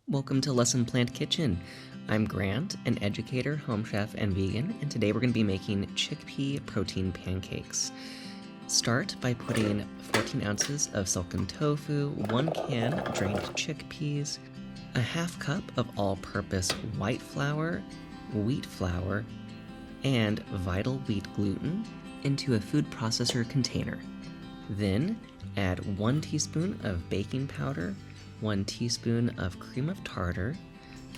Welcome to Lesson Plant Kitchen. I'm Grant, an educator, home chef, and vegan, and today we're going to be making chickpea protein pancakes. Start by putting 14 ounces of silken tofu, 1 can drained chickpeas, a half cup of all-purpose white flour, wheat flour, and vital wheat gluten into a food processor container. Then add 1 teaspoon of baking powder, 1 teaspoon of cream of tartar,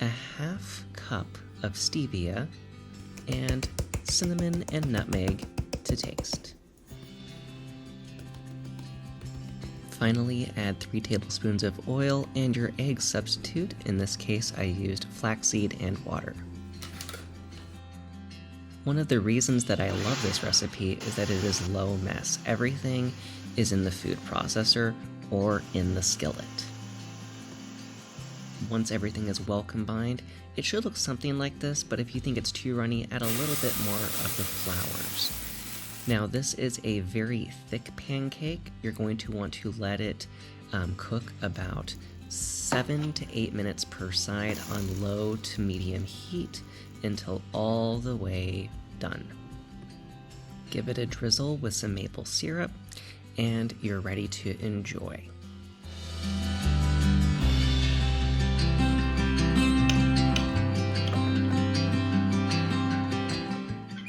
a half cup of stevia, and cinnamon and nutmeg to taste. Finally, add 3 tablespoons of oil and your egg substitute. In this case, I used flaxseed and water. One of the reasons that I love this recipe is that it is low mess. Everything is in the food processor or in the skillet. Once everything is well combined, it should look something like this, but if you think it's too runny, add a little bit more of the flours. Now, this is a very thick pancake. You're going to want to let it cook about 7 to 8 minutes per side on low to medium heat until all the way done. Give it a drizzle with some maple syrup, and you're ready to enjoy.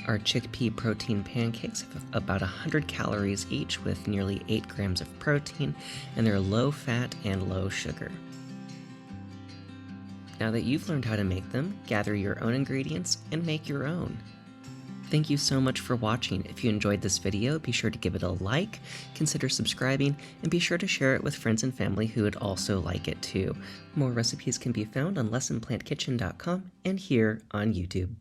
Our chickpea protein pancakes have about 100 calories each with nearly 8 grams of protein, and they're low fat and low sugar. Now that you've learned how to make them, gather your own ingredients and make your own. Thank you so much for watching. If you enjoyed this video, be sure to give it a like, consider subscribing, and be sure to share it with friends and family who would also like it too. More recipes can be found on lessonplantkitchen.com and here on YouTube.